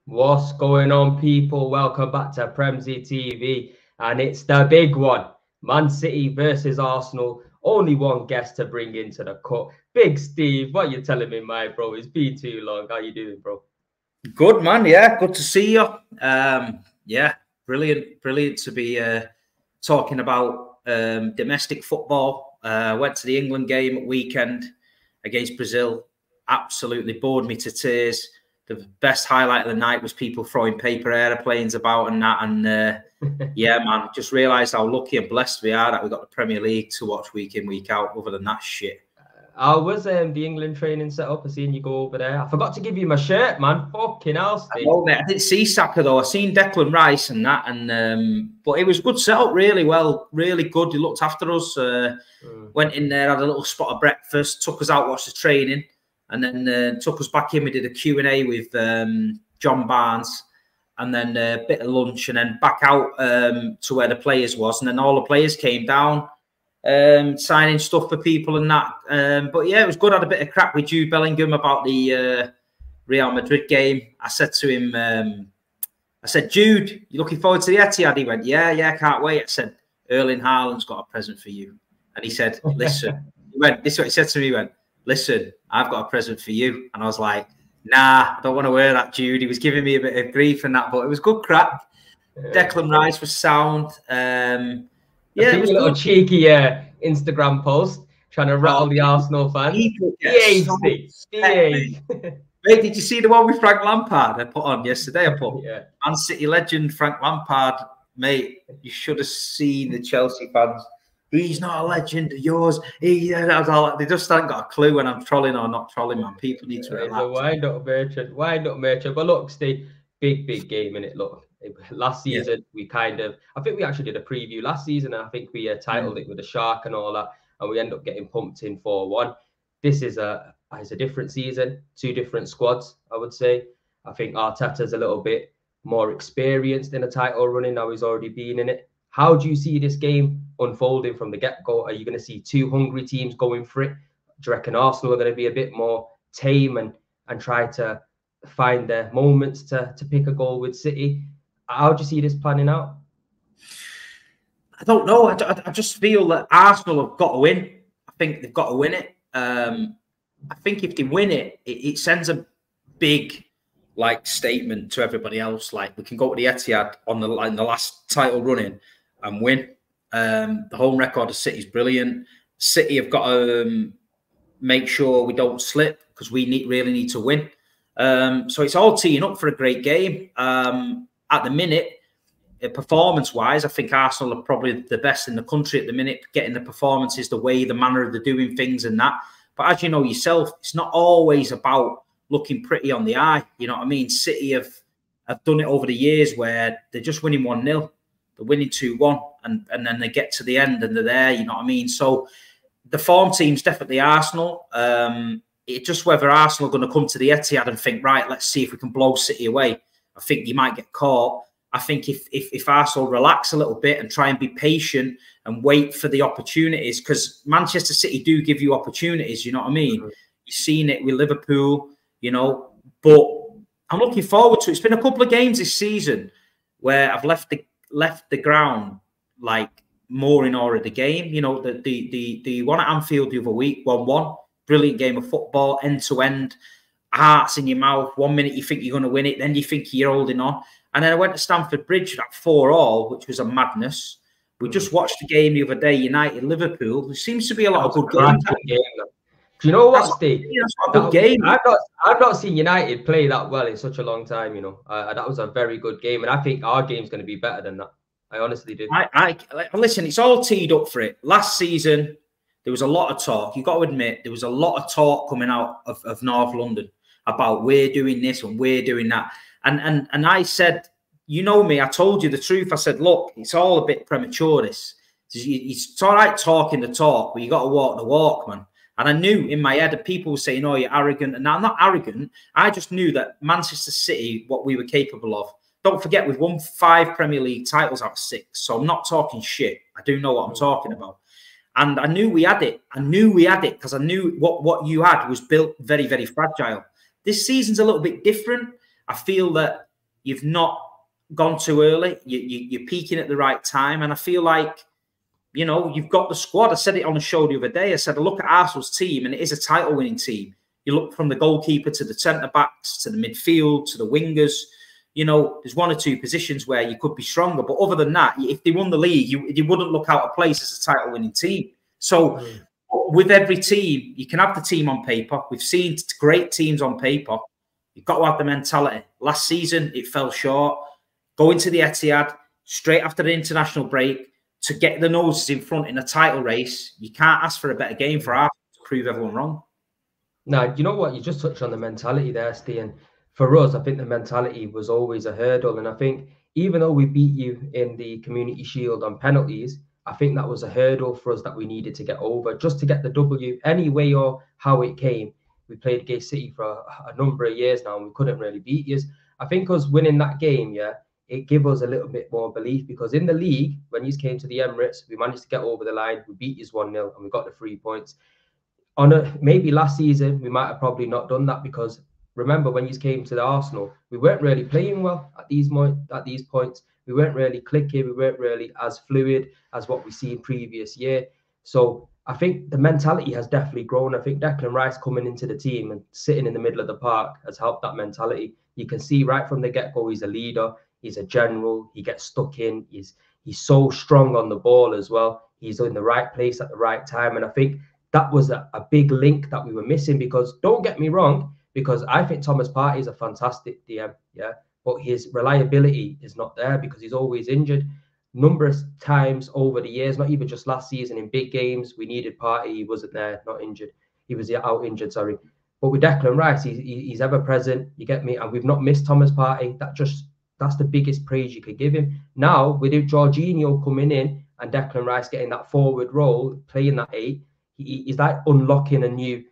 What's going on, people? Welcome back to Premzy TV, and it's the big one. Man City versus Arsenal. Only one guest to bring into the cut. Big Steve, what you telling me, my bro? It's been too long. How you doing, bro? Good, man. Yeah, good to see you. Yeah, brilliant to be talking about domestic football. Went to the England game at weekend against Brazil. Absolutely bored me to tears. The best highlight of the night was people throwing paper airplanes about and that. And yeah, man, just realised how lucky and blessed we are that we got the Premier League to watch week in, week out. Other than that shit. How was the England training set up? I seen you go over there. I forgot to give you my shirt, man. Fucking hell, Steve. I didn't see Saka though. I seen Declan Rice and that, and but it was a good setup, really well, really good. He looked after us. Went in there, had a little spot of breakfast, took us out, watched the training, and then took us back in. We did a Q&A with John Barnes, and then a bit of lunch, and then back out to where the players was, and then all the players came down. Signing stuff for people and that. But yeah, it was good. I had a bit of crap with Jude Bellingham about the Real Madrid game. I said to him, I said, Jude, you looking forward to the Etihad? He went, yeah, can't wait. I said, Erling Haaland's got a present for you. And he said, listen, this is what he said to me. He went, listen, I've got a present for you. And I was like, nah, I don't want to wear that, Jude. He was giving me a bit of grief and that, but it was good crack. Declan Rice was sound. Yeah, it was a little cheeky Instagram post trying to rattle the Arsenal fans. Mate, did you see the one with Frank Lampard I put on yesterday? Man City legend Frank Lampard, mate. You should have seen the Chelsea fans. He's not a legend of yours. They just haven't got a clue when I'm trolling or not trolling, man. People need to relax. Wind up merchant. But look, Steve, big game in it. Look. Last season, I think we actually did a preview last season, and I think we titled it with a shark and all that, and we end up getting pumped in 4-1. This is a different season, two different squads, I would say. I think Arteta's a little bit more experienced in a title running. Now he's already been in it. How do you see this game unfolding from the get-go? Are you going to see two hungry teams going for it? Do you reckon Arsenal are going to be a bit more tame and try to find their moments to pick a goal with City? How do you see this planning out? I don't know. I just feel that Arsenal have got to win. I think they've got to win it. I think if they win it, it sends a big statement to everybody else. Like, we can go to the Etihad in the last title running and win. The home record of City is brilliant. City have got to make sure we don't slip because we really need to win. So it's all teeing up for a great game. At the minute, performance-wise, I think Arsenal are probably the best in the country at the minute, getting the performances, the way, the manner of the doing things and that. But as you know yourself, it's not always about looking pretty on the eye. You know what I mean? City have done it over the years where they're just winning 1-0. They're winning 2-1, and then they get to the end and they're there. You know what I mean? So the form team's definitely Arsenal. It's just whether Arsenal are going to come to the Etihad and think, right, let's see if we can blow City away. I think you might get caught. I think if Arsenal relax a little bit and try and be patient and wait for the opportunities, because Manchester City do give you opportunities, you know what I mean? You've seen it with Liverpool, you know, but I'm looking forward to it. It's been a couple of games this season where I've left the ground more in awe of the game. You know, the one at Anfield the other week, 1-1, brilliant game of football, end to end. Hearts in your mouth. 1 minute you think you're going to win it, then you think you're holding on. And then I went to Stamford Bridge at 4-4, which was a madness. We just watched the game the other day, United-Liverpool. There seems to be a lot of good games. Do you know what, Steve? That's a good game. I've not seen United play that well in such a long time, you know. That was a very good game, and I think our game's going to be better than that. I honestly do. Listen, it's all teed up for it. Last season, there was a lot of talk. You've got to admit, there was a lot of talk coming out of North London about we're doing this and we're doing that. And I said, you know me, I told you the truth. I said, look, it's all a bit premature, this. It's all right talking the talk, but you got to walk the walk, man. And I knew in my head that people were saying, oh, you're arrogant. And I'm not arrogant. I just knew that Manchester City, what we were capable of. Don't forget, we've won 5 Premier League titles out of 6. So I'm not talking shit. I do know what I'm talking about. And I knew we had it. I knew we had it because I knew what you had was built very, very fragile. This season's a little bit different. I feel that you've not gone too early. You're peaking at the right time. And I feel like, you know, you've got the squad. I said it on the show the other day. I said, I look at Arsenal's team, and it is a title-winning team. You look from the goalkeeper to the centre-backs, to the midfield, to the wingers. You know, there's one or two positions where you could be stronger. But other than that, if they won the league, you wouldn't look out of place as a title-winning team. So with every team, you can have the team on paper. We've seen great teams on paper. You've got to have the mentality. Last season, it fell short. Going to the Etihad straight after the international break to get the noses in front in a title race, you can't ask for a better game for Arsenal to prove everyone wrong. Now, you know what? You just touched on the mentality there, Stian. For us, I think the mentality was always a hurdle. And I think even though we beat you in the Community Shield on penalties, I think that was a hurdle for us that we needed to get over just to get the W anyway or how it came. We played against City for a number of years now and we couldn't really beat you. I think us winning that game, yeah, it gave us a little bit more belief because in the league, when you came to the Emirates, we managed to get over the line. We beat you 1-0 and we got the 3 points. Maybe last season, we might have probably not done that because remember when you came to the Arsenal, we weren't really playing well at these points. We weren't really clicking. We weren't really as fluid as what we see in previous year. So I think the mentality has definitely grown. I think Declan Rice coming into the team and sitting in the middle of the park has helped that mentality. You can see right from the get-go, he's a leader. He's a general. He gets stuck in. He's so strong on the ball as well. He's in the right place at the right time. And I think that was a big link that we were missing because don't get me wrong, because I think Thomas Partey is a fantastic DM, yeah, but his reliability is not there because he's always injured. Numerous times over the years, not even just last season in big games, we needed Partey. He wasn't there, not injured. He was out injured, sorry. But with Declan Rice, he's ever present. You get me? And we've not missed Thomas Partey. That's the biggest praise you could give him. Now, with Jorginho coming in and Declan Rice getting that forward role, playing that 8, he's like unlocking a new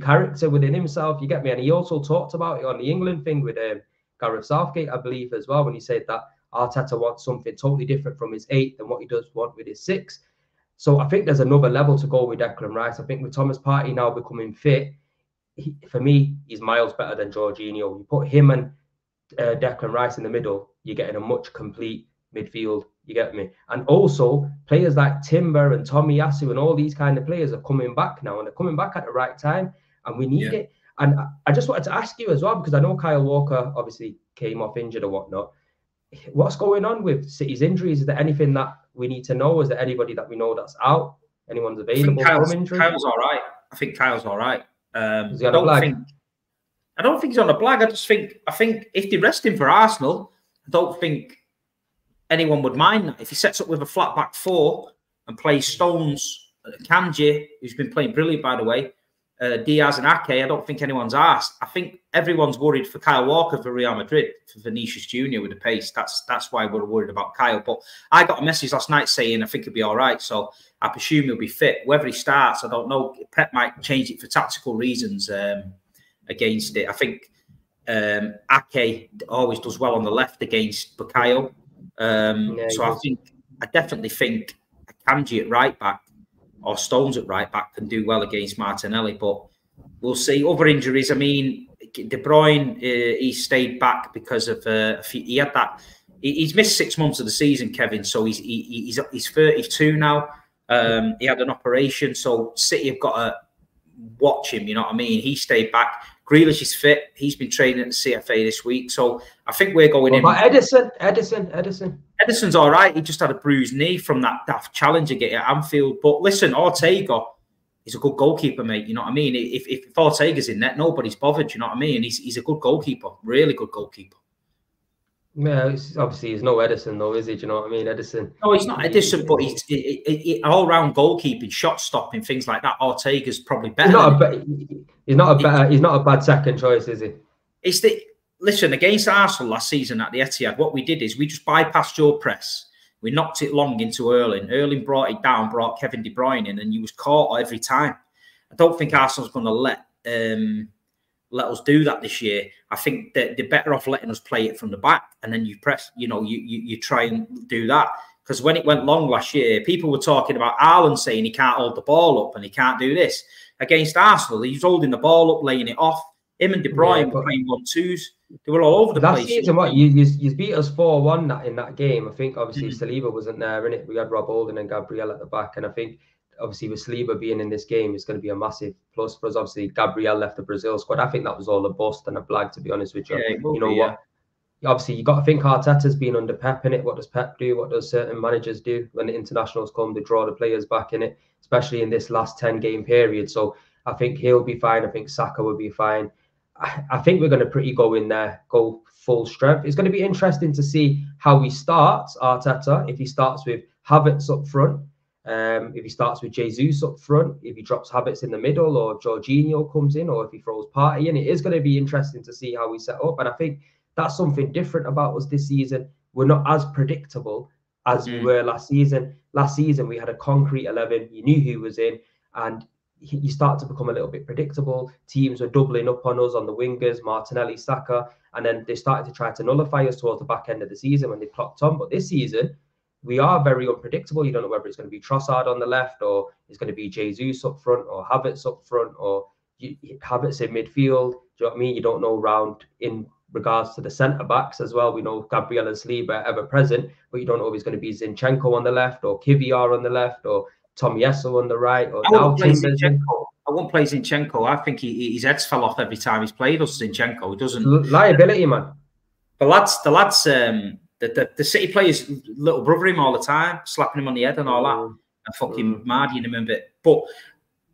character within himself. You get me? And he also talked about it on the England thing with Gareth Southgate, I believe, as well, when he said that Arteta wants something totally different from his 8 than what he does want with his 6. So I think there's another level to go with Declan Rice. I think with Thomas Partey now becoming fit, for me, he's miles better than Jorginho. You put him and Declan Rice in the middle, you're getting a much complete midfield. You get me? And also players like Timber and Tomiyasu and all these kind of players are coming back now, and they're coming back at the right time, and we need it. And I just wanted to ask you as well, because I know Kyle Walker obviously came off injured or whatnot. What's going on with City's injuries? Is there anything that we need to know? Is there anybody that we know that's out? Anyone's available from injury? Kyle's all right. I think Kyle's all right. I don't think he's on a blag. I think if they rest him for Arsenal, I don't think anyone would mind that. If he sets up with a flat back 4 and plays Stones, Kanji, who's been playing brilliant, by the way, Diaz and Ake, I don't think anyone's asked. I think everyone's worried for Kyle Walker for Real Madrid, for Vinicius Jr. with the pace. That's why we're worried about Kyle. But I got a message last night saying I think he'll be all right. So I presume he'll be fit. Whether he starts, I don't know. Pep might change it for tactical reasons against it. I think Ake always does well on the left against Bukayo. So I definitely think Kanji at right back or Stones at right back can do well against Martinelli, but we'll see. Other injuries, I mean, De Bruyne, he stayed back because of he had that. He's missed 6 months of the season, Kevin. So he's 32 now. He had an operation, so City have got to watch him. You know what I mean? He stayed back. Grealish is fit. He's been training at the CFA this week, so I think we're going in. But Edison's all right. He just had a bruised knee from that daft challenge again at Anfield. But listen, Ortega is a good goalkeeper, mate. You know what I mean? If Ortega's in net, nobody's bothered. You know what I mean? He's a good goalkeeper, really good goalkeeper. Yeah, obviously he's no Edison though, is he? Do you know what I mean? Edison. No, he's not Edison, but he's all-round goalkeeping, shot stopping, things like that. Ortega's probably better. He's not a bad second choice, is he? Listen, against Arsenal last season at the Etihad, what we did is we just bypassed your press. We knocked it long into Erling. Erling brought it down, brought Kevin De Bruyne in, and he was caught every time. I don't think Arsenal's going to let us do that this year. I think that they're better off letting us play it from the back, and then you press, you try and do that. Because when it went long last year, people were talking about Haaland saying he can't hold the ball up and he can't do this. Against Arsenal, he was holding the ball up, laying it off. Him and De Bruyne were playing 1-2s. They were all over the place. Last season, what you beat us 4-1 in that game. I think obviously Saliba wasn't there in it. We had Rob Holding and Gabriel at the back, and I think obviously with Saliba being in this game, it's going to be a massive plus for us. Obviously, Gabriel left the Brazil squad. I think that was all a bust and a blag, to be honest with you. You know what? Obviously, you got to think Arteta's been under Pep in it. What does Pep do? What does certain managers do when the internationals come? They draw the players back in it, especially in this last 10-game period. So I think he'll be fine. I think Saka will be fine. I think we're going to pretty go in there, go full strength. It's going to be interesting to see how he starts, Arteta, if he starts with Havertz up front, if he starts with Jesus up front, if he drops Havertz in the middle, or Jorginho comes in, or if he throws Partey in. It is going to be interesting to see how we set up. And I think that's something different about us this season. We're not as predictable as we were last season. Last season, we had a concrete 11. You knew who was in, and you start to become a little bit predictable. Teams were doubling up on us on the wingers, Martinelli, Saka, and then they started to try to nullify us towards the back end of the season when they clocked on. But this season, we are very unpredictable. You don't know whether it's going to be Trossard on the left, or it's going to be Jesus up front, or Havertz up front, or Havertz in midfield. Do you know what I mean? You don't know round in regards to the centre-backs as well. We know Gabriel and Saliba are ever present, but you don't know if it's going to be Zinchenko on the left, or Kivior on the left, or Tomiyasu on the right, or now Timbers. I won't play Zinchenko. I think his heads fell off every time he's played us. Zinchenko, he doesn't liability, man. The lads, the City players little brother him all the time, slapping him on the head and all that, and fucking mardying him a bit. But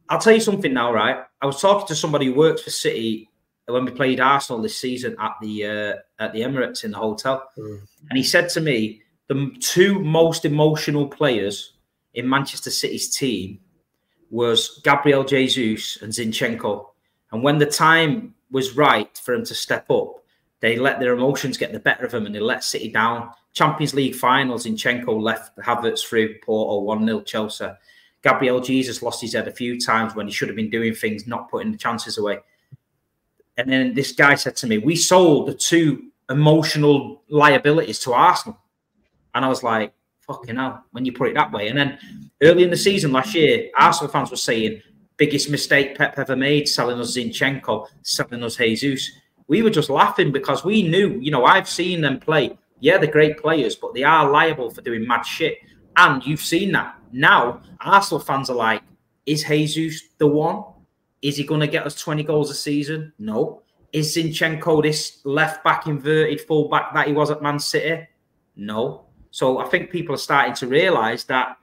I'll tell you something now, right? I was talking to somebody who works for City when we played Arsenal this season at the Emirates in the hotel, and he said to me, the two most emotional players in Manchester City's team was Gabriel Jesus and Zinchenko. And when the time was right for him to step up, they let their emotions get the better of them and they let City down. Champions League finals, Zinchenko left Havertz through Porto 1-0 Chelsea. Gabriel Jesus lost his head a few times when he should have been doing things, not putting the chances away. And then this guy said to me, we sold the two emotional liabilities to Arsenal. And I was like, fucking hell, when you put it that way. And then early in the season last year, Arsenal fans were saying, biggest mistake Pep ever made, selling us Zinchenko, selling us Jesus. We were just laughing because we knew, you know, I've seen them play. Yeah, they're great players, but they are liable for doing mad shit. And you've seen that. Now, Arsenal fans are like, is Jesus the one? Is he going to get us 20 goals a season? No. Is Zinchenko this left-back inverted full-back that he was at Man City? No. So I think people are starting to realise that,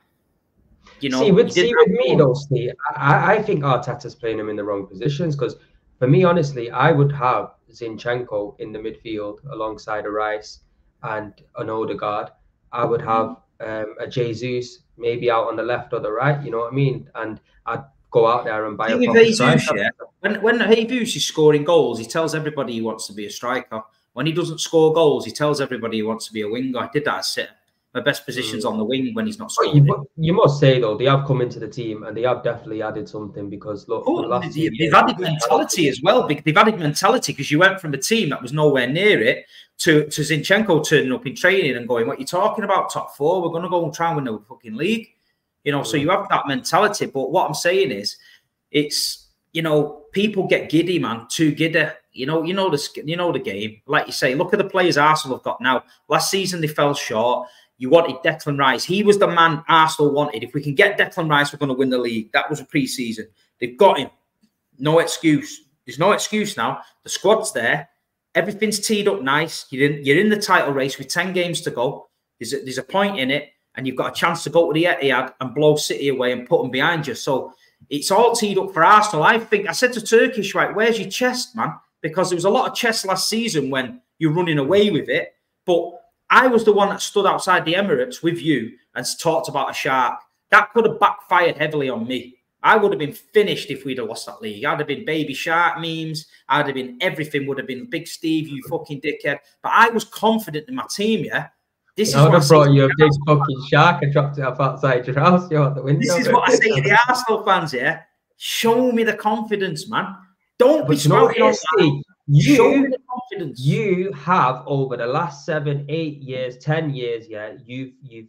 you know... See, with me, though, Steve, I think Arteta's playing him in the wrong positions because, for me, honestly, I would have Zinchenko in the midfield alongside a Rice and an Odegaard. I would have a Jesus maybe out on the left or the right, you know what I mean? And I'd go out there and buy a proper striker. Yeah? When Jesus is scoring goals, he tells everybody he wants to be a striker. When he doesn't score goals, he tells everybody he wants to be a winger. I did that at City. My best position's on the wing when he's not scoring. You must say, though, they have come into the team and they have definitely added something because, look... they've added mentality as well. They've added mentality because you went from a team that was nowhere near it to Zinchenko turning up in training and going, what are you talking about, top four? We're going to go and try and win the fucking league. You know, so you have that mentality. But what I'm saying is, it's, you know, people get giddy, man, too giddy. You know the game. Like you say, look at the players Arsenal have got now. Last season, they fell short. You wanted Declan Rice. He was the man Arsenal wanted. If we can get Declan Rice, we're going to win the league. That was a pre-season. They've got him. No excuse. There's no excuse now. The squad's there. Everything's teed up nice. You're in the title race with 10 games to go. There's a point in it, and you've got a chance to go to the Etihad and blow City away and put them behind you. So it's all teed up for Arsenal. I said to Turkish, right, where's your chest, man? Because there was a lot of chest last season when you're running away with it. But I was the one that stood outside the Emirates with you and talked about a shark. That could have backfired heavily on me. I would have been finished if we'd have lost that league. I'd have been baby shark memes. I'd have been, everything would have been Big Steve, you fucking dickhead. But I was confident in my team, yeah? I would have brought you a big fucking shark and dropped it up outside your house. You're at the window. This is what I say to the Arsenal fans, yeah? Show me the confidence, man. Don't be spouting on that. Show me the confidence. You have, over the last 7, 8 years, 10 years, yeah, you've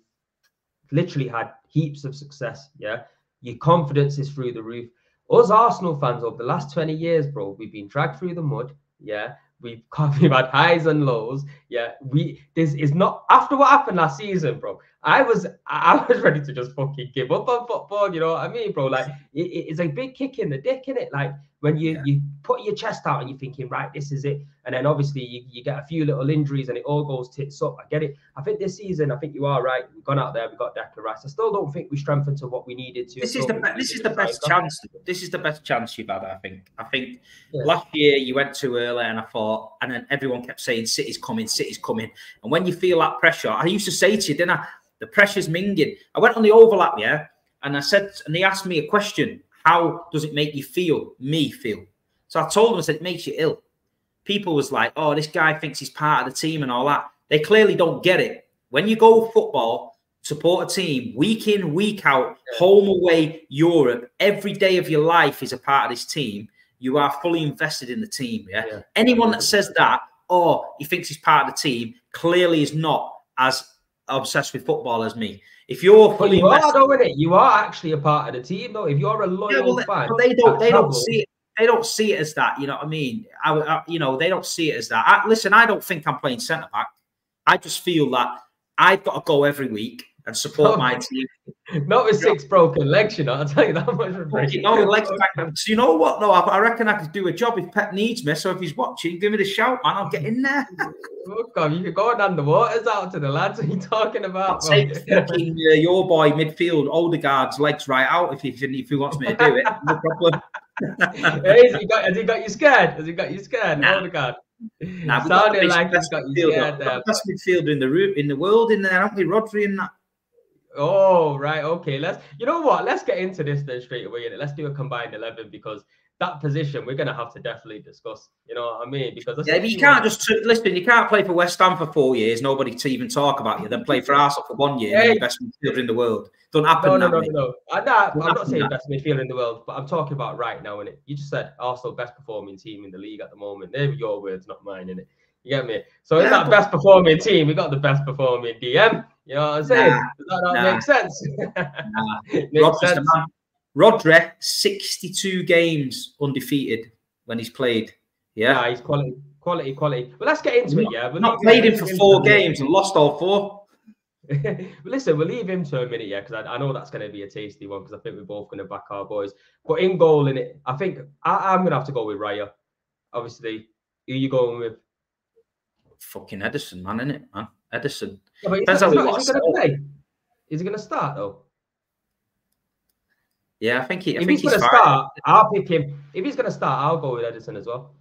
literally had heaps of success, yeah? Your confidence is through the roof. Us Arsenal fans over the last 20 years, bro, we've been dragged through the mud. Yeah. We've had highs and lows. Yeah. This is not after what happened last season, bro. I was ready to just fucking give up on football. You know what I mean, bro? Like it's a big kick in the dick, innit? Like when you put your chest out and you're thinking, right, this is it. And then obviously you get a few little injuries and it all goes tits up. I get it. I think this season, I think you are right. We've gone out there, we've got Declan Rice. I still don't think we strengthened to what we needed to. This is the best chance. This is the best chance you've had, I think. Last year you went too early and I thought, and then everyone kept saying City's coming. And when you feel that pressure, I used to say to you, didn't I? The pressure's minging. I went on the overlap, and I said, and they asked me a question, how does it make you feel? Me feel. So I told them, I said, it makes you ill. People was like, oh, this guy thinks he's part of the team and all that. They clearly don't get it. When you go football, support a team, week in, week out, home, away, Europe, every day of your life is a part of this team. You are fully invested in the team, Anyone that says that, or he thinks he's part of the team, clearly is not as obsessed with football as me. If you're fully invested, you are actually a part of the team, though. If you're a loyal fan, they don't see it. They don't see it as that. You know what I mean? They don't see it as that. Listen, I don't think I'm playing centre back. I just feel that I've got to go every week and support my team. Not with 6 broken legs, I'll tell you that much. Legs back. So you know what, though? I reckon I could do a job if Pep needs me. So if he's watching, give me the shout, man. I'll get in there. Look, you could go down the waters out to the lads. What are you talking about? Take fucking your boy midfield, Odegaard's legs right out if he wants me to do it. No problem. Has he got you scared? Has he got you scared? Nah. Odegaard. Sounded like he's got you scared there. Best midfielder in the world in there, haven't we? Rodri and that. Oh, right. Okay. You know what? Let's get into this then straight away. Let's do a combined 11 because that position we're going to have to definitely discuss. You know what I mean? Because you can't just listen. You can't play for West Ham for 4 years, nobody to even talk about you. Then play for Arsenal for 1 year, and the best midfielder in the world. Don't happen. No. I'm not saying best midfielder in the world, but I'm talking about right now. Innit? You just said Arsenal best performing team in the league at the moment. They're your words, not mine. Innit? You get me? So in that best performing team, we got the best performing DM. You know what I'm saying? Does that not make sense? Makes sense. Rodri, 62 games undefeated when he's played. Yeah, he's quality. Well, let's get into it. Yeah, we're not played him for 4 games and lost all 4. Listen, we'll leave him to a minute, because I know that's going to be a tasty one because I think we're both going to back our boys. But in goal, in it, I think I'm going to have to go with Raya. Obviously, who are you going with? Fucking Edison, man, innit, man? Edison. Yeah, is he going to play? Is he going to start though? Yeah, I think he's going to start. I'll pick him. If he's going to start, I'll go with Edison as well.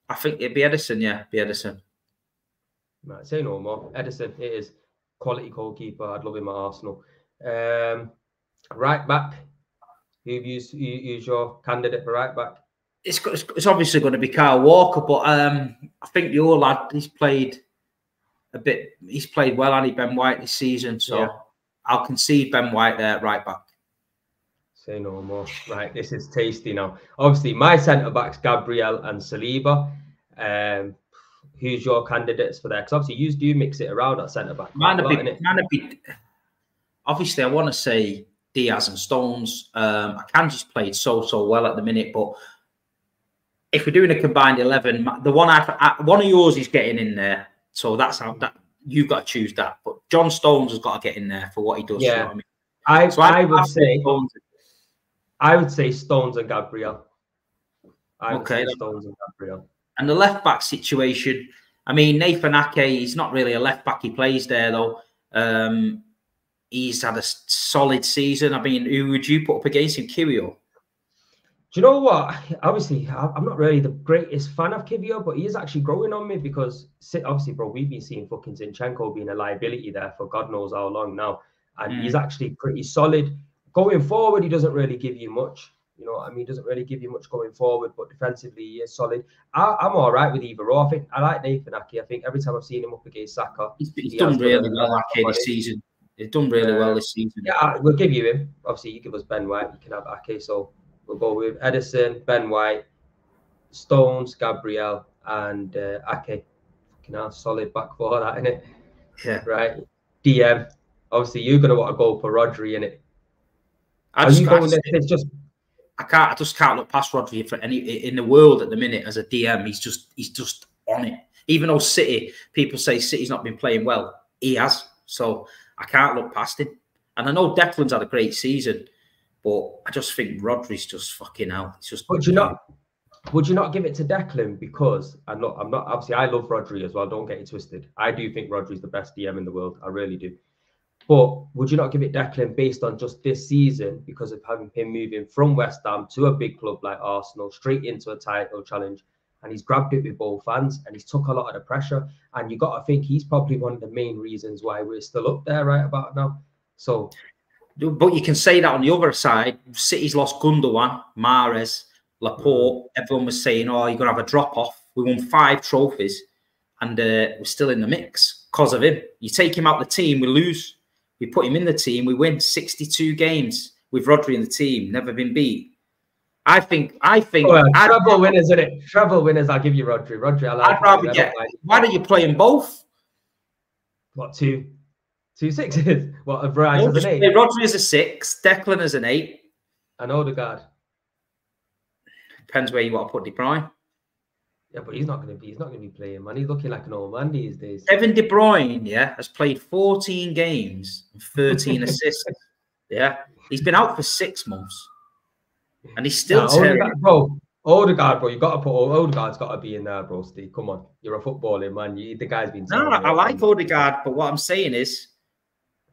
I think it'd be Edison. Yeah, be Edison. Right, say no more. Edison, it is quality goalkeeper. I'd love him at Arsenal. Right back. Who's your candidate for right back? It's obviously going to be Kyle Walker, but I think the old lad, he's played well, hasn't he, Ben White this season? So I'll concede Ben White there at right back. Say no more. Right, this is tasty now. Obviously, my centre backs Gabriel and Saliba. Who's your candidates for that? Because obviously, you do mix it around at centre back. Obviously, I want to say Diaz and Stones. Akanji's played so well at the minute, but if we're doing a combined 11, the one of yours is getting in there. So that's how that you've got to choose that. But John Stones has got to get in there for what he does. Yeah, you know what I mean? I would say Stones and Gabriel. Stones and Gabriel. And the left back situation, I mean, Nathan Ake, he's not really a left back. He plays there though. He's had a solid season. I mean, who would you put up against him? Kivio? Do you know what? Obviously, I'm not really the greatest fan of Kivio, but he is actually growing on me because, obviously, bro, we've been seeing fucking Zinchenko being a liability there for God knows how long now. And he's actually pretty solid. Going forward, he doesn't really give you much. You know what I mean? He doesn't really give you much going forward, but defensively, he is solid. I'm all right with either or. I think I like Nathan Ake. I think every time I've seen him up against Saka, he's done really well this season. He's done really well this season. Yeah, we'll give you him. Obviously, you give us Ben White, you can have Ake. So we'll go with Edison, Ben White, Stones, Gabriel, and Ake. Fucking hell, solid back four, that, innit? Yeah. Right. DM. Obviously, you're going to want to go for Rodri, innit? Are you going there? It's just I just can't look past Rodri for any in the world at the minute as a DM. He's just on it. Even though people say City's not been playing well, he has. So I can't look past him. And I know Declan's had a great season, but I just think Rodri's just fucking hell. It's just. Would you not give it to Declan? Because I'm not obviously I love Rodri as well. Don't get it twisted. I do think Rodri's the best DM in the world. I really do. But would you not give it Declan based on just this season because of having him moving from West Ham to a big club like Arsenal straight into a title challenge, and he's grabbed it with both hands and he's took a lot of the pressure, and you got to think he's probably one of the main reasons why we're still up there right about now. So, but you can say that on the other side, City's lost Gundogan, Mahrez, Laporte. Everyone was saying, "Oh, you're gonna have a drop off." We won 5 trophies, and we're still in the mix because of him. You take him out of the team, we lose. We put him in the team, we win 62 games with Rodri in the team, never been beat. I think. Treble winners, isn't it? Treble winners. I'll give you Rodri. Rodri, I like. I'd rather get. Why don't you play them both? What, two sixes? What, a Rice as an 8? Rodri as a 6, Declan as an 8, and Odegaard. Depends where you want to put De Bruyne. Yeah, but he's not going to be playing, man. He's looking like an old man these days. Kevin De Bruyne, has played 14 games and 13 assists. Yeah, he's been out for 6 months, and he's still Odegaard, bro. You got to put Odegaard's got to be in there, bro. Steve, come on, you're a footballer, man. The guy's been. No, I like Odegaard, but what I'm saying is,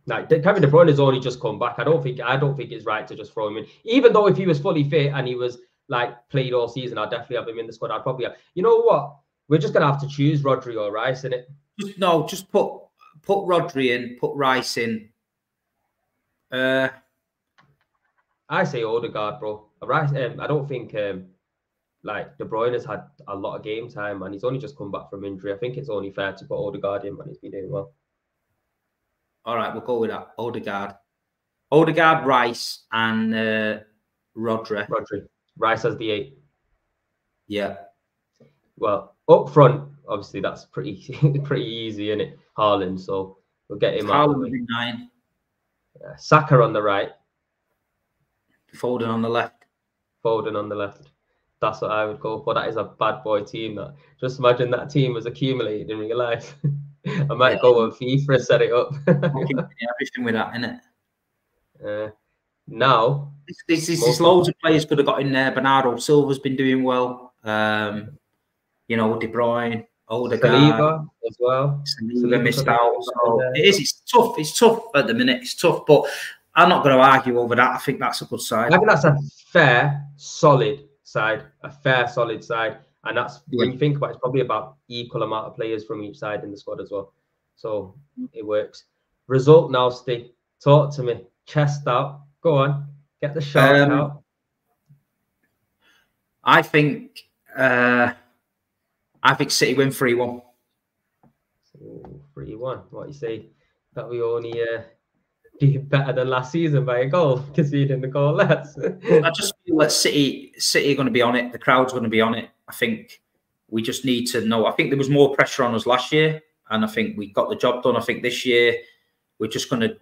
like Kevin De Bruyne has only just come back. I don't think it's right to just throw him in, even though if he was fully fit and he was like played all season, I'd definitely have him in the squad. I'd probably have. You know what? We're just gonna have to choose Rodri or Rice, innit? Just put Rodri in, put Rice in. I say Odegaard, bro. Rice. I don't think like De Bruyne has had a lot of game time, and he's only just come back from injury. I think it's only fair to put Odegaard in, but he's been doing well. All right, we'll go with that. Odegaard, Rice, and Rodri. Rice as the 8. Yeah. Well, up front, obviously that's pretty easy, isn't it? Haaland, so we'll get him out. Haaland 9. Saka on the right. Foden on the left. That's what I would go for. That is a bad boy team. That just imagine that team was accumulated in real life. I might go on FIFA and set it up. Everything with that, innit? Now, there's loads of players could have got in there. Bernardo Silva's been doing well. De Bruyne, Odegaard Saliba as well. Saliba missed out. So it's tough. It's tough at the minute. It's tough, but I'm not going to argue over that. I think that's a good side. I think that's a fair, solid side. And that's when you think about it, it's probably about equal amount of players from each side in the squad as well. So it works. Result now, Steve. Talk to me. Chest out. Go on. Get the shot out. I think City win 3-1. 3-1. What you say? That we only do better than last season by a goal, conceding the goal less. I just feel that City are going to be on it. The crowd's going to be on it. I think we just need to know. I think there was more pressure on us last year, and I think we got the job done. I think this year we just got to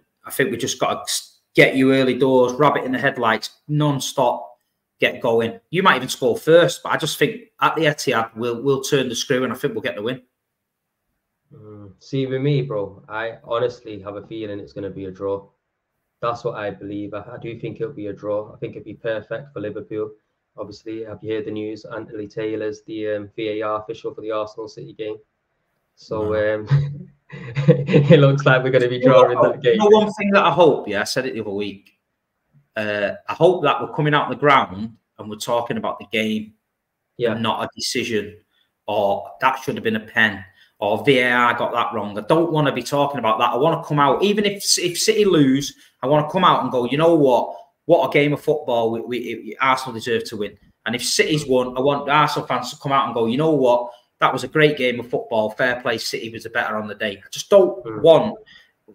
get you early doors, rabbit in the headlights, non-stop, get going. You might even score first, but I just think at the Etihad we'll turn the screw, and I think we'll get the win. See, with me, bro, I honestly have a feeling it's going to be a draw. That's what I believe. I do think it'll be a draw. I think it'd be perfect for Liverpool. Obviously, have you heard the news? Anthony Taylor's the VAR official for the Arsenal City game. So it looks like we're going to be drawing that game. One thing that I hope, I said it the other week, I hope that we're coming out on the ground and we're talking about the game and not a decision, or that should have been a pen, or VAR got that wrong. I don't want to be talking about that. I want to come out, even if City lose, I want to come out and go, you know what a game of football Arsenal deserve to win. And if City's won, I want Arsenal fans to come out and go, you know what, that was a great game of football. Fair play, City was the better on the day. I just don't want,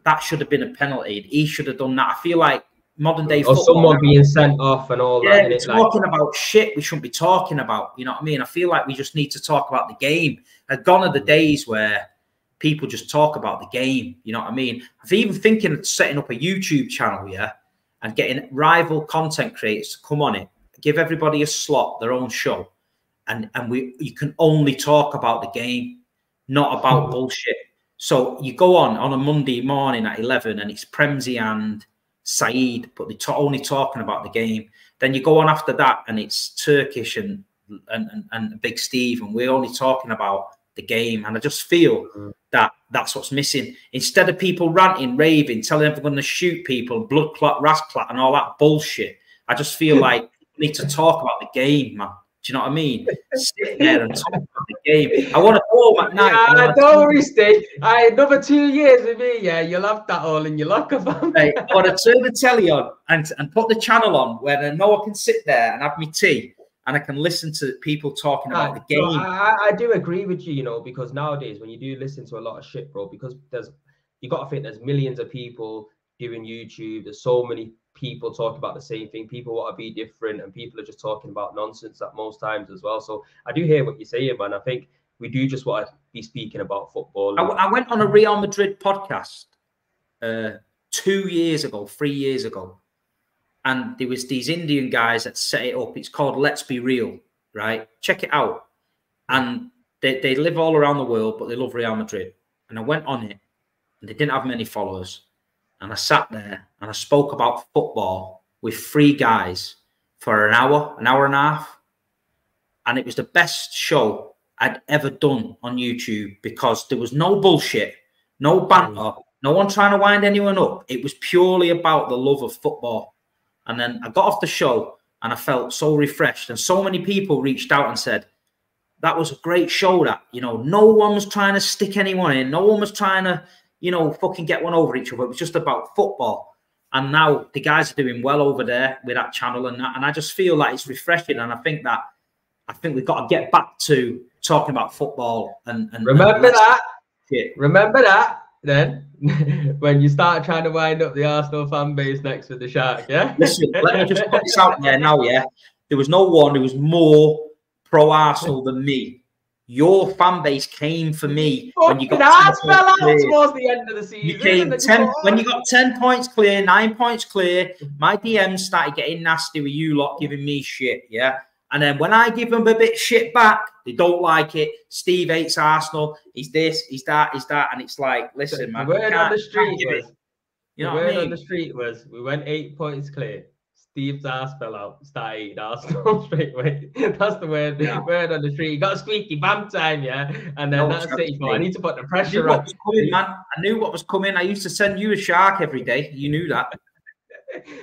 that should have been a penalty. He should have done that. I feel like modern day football, someone being sent off and all that. Yeah, talking about shit we shouldn't be talking about. You know what I mean? I feel like we just need to talk about the game. Gone are the days where people just talk about the game. You know what I mean? I've even thinking of setting up a YouTube channel, and getting rival content creators to come on it, give everybody a slot, their own show, and you can only talk about the game, not about bullshit. So you go on a Monday morning at 11 and it's Premzi and Saeed, but they're only talking about the game. Then you go on after that and it's Turkish and Big Steve, and we're only talking about the game. And I just feel that that's what's missing. Instead of people ranting, raving, telling everyone to shoot people, blood clot, ras clot, and all that bullshit, I just feel like we need to talk about the game, man. Do you know what I mean? Sit there and talk about the game. I want to go home at night. Yeah, don't worry, Steve. Another 2 years with me, yeah, you'll have that all in your locker. Right, I want to turn the telly on and put the channel on where I know I can sit there and have my tea and I can listen to people talking about the game. No, I do agree with you, you know, because nowadays when you do listen to a lot of shit, bro, because you got to think there's millions of people doing YouTube. There's so many people talking about the same thing. People want to be different, and people are just talking about nonsense at most times as well. So I do hear what you're saying, man. I think we do just want to be speaking about football. I went on a Real Madrid podcast 3 years ago, and there was these Indian guys that set it up. It's called Let's Be Real, right? Check it out. And they live all around the world, but they love Real Madrid. And I went on it, and they didn't have many followers. And I sat there and I spoke about football with 3 guys for an hour and a half. And it was the best show I'd ever done on YouTube, because there was no bullshit, no banter, no one trying to wind anyone up. It was purely about the love of football. And then I got off the show and I felt so refreshed. And so many people reached out and said, that was a great show. That, you know, no one was trying to stick anyone in. No one was trying to, you know, fucking get one over each other. It was just about football. And now the guys are doing well over there with that channel and that. And I just feel like it's refreshing. And I think we've got to get back to talking about football and remember that. Shit. Remember that then when you start trying to wind up the Arsenal fan base next with the Shark, yeah? Listen, let me just put this out there now, yeah? There was no one who was more pro-Arsenal than me. Your fan base came for me when you got fell out towards the end of the season. When you got 10 points clear, 9 points clear, my DMs started getting nasty with you lot giving me shit, yeah? And then when I give them a bit of shit back, they don't like it. Steve hates Arsenal. He's this, he's that, and it's like, listen, man. The word on the street was, you know what I mean? on the street was, we went 8 points clear. Steve's ass fell out, started eating Arsenal straight away. That's the word, word on the street. You got a squeaky bam time, yeah? And then that's it. I need to put the pressure on. Coming, man. I knew what was coming. I used to send you a shark every day. You knew that.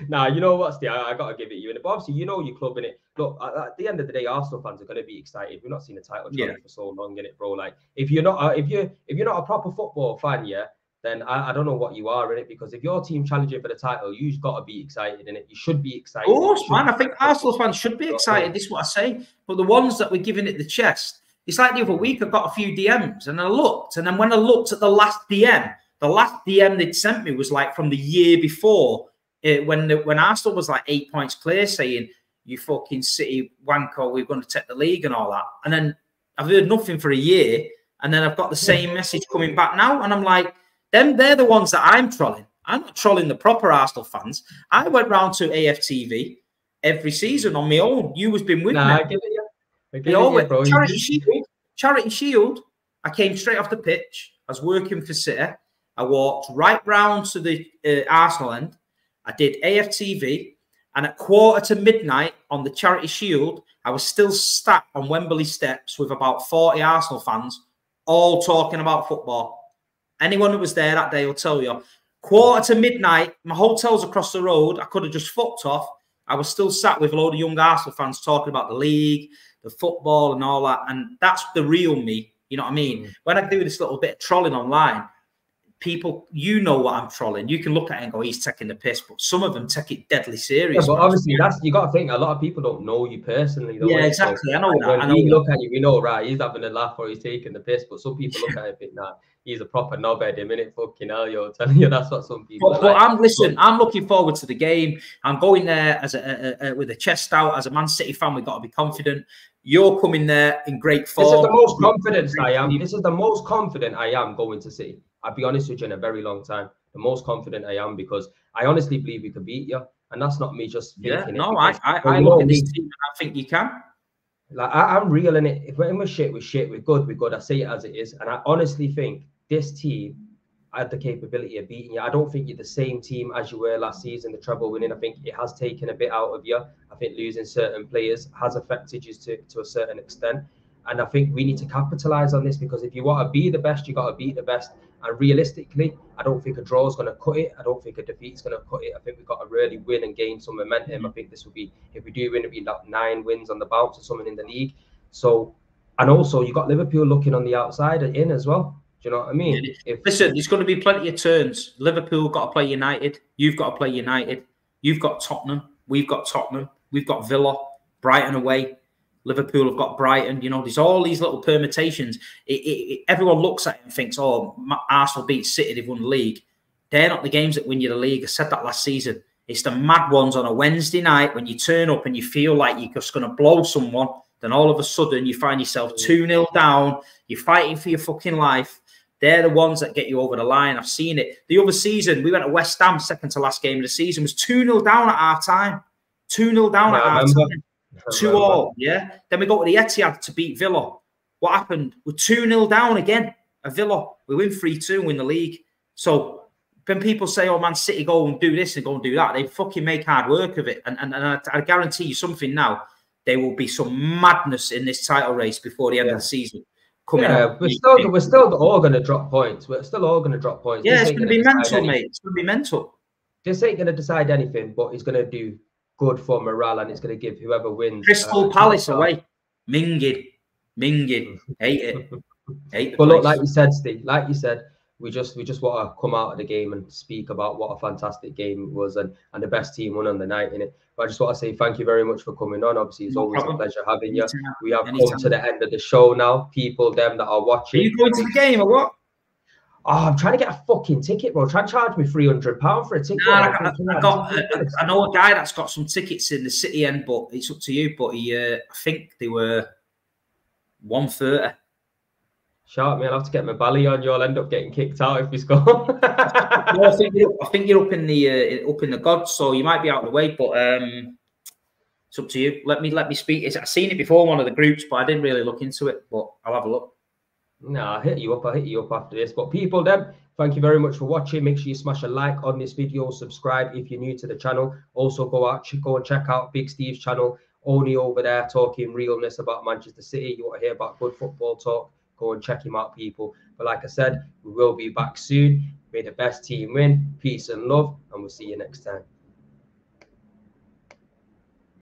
Nah, you know what, Steve? I got to give it you. But obviously, you know your club in it. Look, at the end of the day, Arsenal fans are going to be excited. We've not seen a title challenge for so long in it, bro. Like, if you're not a proper football fan, yeah, then I don't know what you are in it, because if your team challenging for the title, you've got to be excited in it. You should be excited. Of course, man. I think Arsenal fans should be excited. This is what I say. But the ones that we're giving it the chest, it's like the other week I got a few DMs and I looked, and then when I looked at the last DM they'd sent me was like from the year before, when Arsenal was like 8 points clear, saying, you fucking City wanker, we're going to take the league and all that. And then I've heard nothing for a year, and then I've got the same message coming back now, and I'm like, they're the ones that I'm trolling. I'm not trolling the proper Arsenal fans. I went round to AFTV every season on my own. You has been with me. I give it you. Bro. Charity Shield. I came straight off the pitch. I was working for City. I walked right round to the Arsenal end. I did AFTV. And at 1:45 on the Charity Shield, I was still sat on Wembley steps with about 40 Arsenal fans, all talking about football. Anyone who was there that day will tell you. 1:45, my hotel's across the road. I could have just fucked off. I was still sat with a load of young Arsenal fans talking about the league, the football and all that. And that's the real me. You know what I mean? When I do this little bit of trolling online, people, you know what I'm trolling. You can look at it and go, he's taking the piss. But some of them take it deadly serious. Yeah, but obviously, you got to think, a lot of people don't know you personally. Yeah, exactly. So I know that. When we look at you, we know, right, he's having a laugh or he's taking the piss. But some people look at it and think, nah, he's a proper knobhead. A minute, fucking hell, yo, telling you that's what some people but I'm looking forward to the game. I'm going there as with a chest out. As a Man City fan, we've got to be confident. You're coming there in great form. This is the most confident I am. This is the most confident I am going to City. I'll be honest with you, in a very long time. the most confident I am, because I honestly believe we can beat you. And that's not me just thinking no, it. Because, I look at this team and I think you can. Like I'm real in it. If we're shit, we're shit. We're good, we're good. I say it as it is. And I honestly think this team had the capability of beating you. I don't think you're the same team as you were last season, the treble winning. I think it has taken a bit out of you. I think losing certain players has affected you to a certain extent. And I think we need to capitalize on this, because if you want to be the best, you got to beat the best. And realistically, I don't think a draw is going to cut it. I don't think a defeat is going to cut it. I think we've got to really win and gain some momentum. I think this will be, if we do win, it'll be like 9 wins on the bounce or something in the league. So, and also you got Liverpool looking on the outside in as well. Do you know what I mean? Listen, there's going to be plenty of turns. Liverpool got to play United. You've got to play United. You've got Tottenham. We've got Tottenham. We've got Villa. Brighton away. Liverpool have got Brighton. You know, there's all these little permutations. Everyone looks at it and thinks, oh, Arsenal beat City, they've won the league. They're not the games that win you the league. I said that last season. It's the mad ones on a Wednesday night when you turn up and you feel like you're just going to blow someone. Then all of a sudden you find yourself 2-0 down. You're fighting for your fucking life. They're the ones that get you over the line. I've seen it. The other season, we went to West Ham, second to last game of the season, was 2-0 down at half-time. 2-0 down at half-time. 2-all, yeah. Then we go to the Etihad to beat Villa. What happened? We're 2-0 down again at Villa. We win 3-2 and win the league. So when people say, oh, Man City go and do this and go and do that, they fucking make hard work of it. And I guarantee you something now, there will be some madness in this title race before the end of the season. We're still all going to drop points. We're still all going to drop points. Yeah, it's going to be mental, mate. It's going to be mental. This ain't going to decide anything, but it's going to do good for morale, and it's going to give whoever wins. Crystal Palace away. Mingid. Hate it. But look, like you said, Steve, like you said, we just want to come out of the game and speak about what a fantastic game it was, and the best team won on the night in it. But I just want to say thank you very much for coming on. Obviously, it's always a pleasure having you. We have come to the end of the show now. People, them that are watching. Are you going to the game or what? Oh, I'm trying to get a fucking ticket, bro. Try and charge me £300 for a ticket. I know a guy that's got some tickets in the city end, but it's up to you. But I think they were 130. Shout me, I'll have to get my belly on. You'll end up getting kicked out if we score. No, I think you're up in the gods, so you might be out of the way. But it's up to you. Let me speak. I've seen it before in one of the groups, but I didn't really look into it. But I'll have a look. No, I'll hit you up after this. But people, them, thank you very much for watching. Make sure you smash a like on this video, subscribe if you're new to the channel. Also go and check out Big Steve's channel, only over there talking realness about Manchester City. You want to hear about good football talk, go and check him out, people. But like I said, we will be back soon. May the best team win. Peace and love, and we'll see you next time.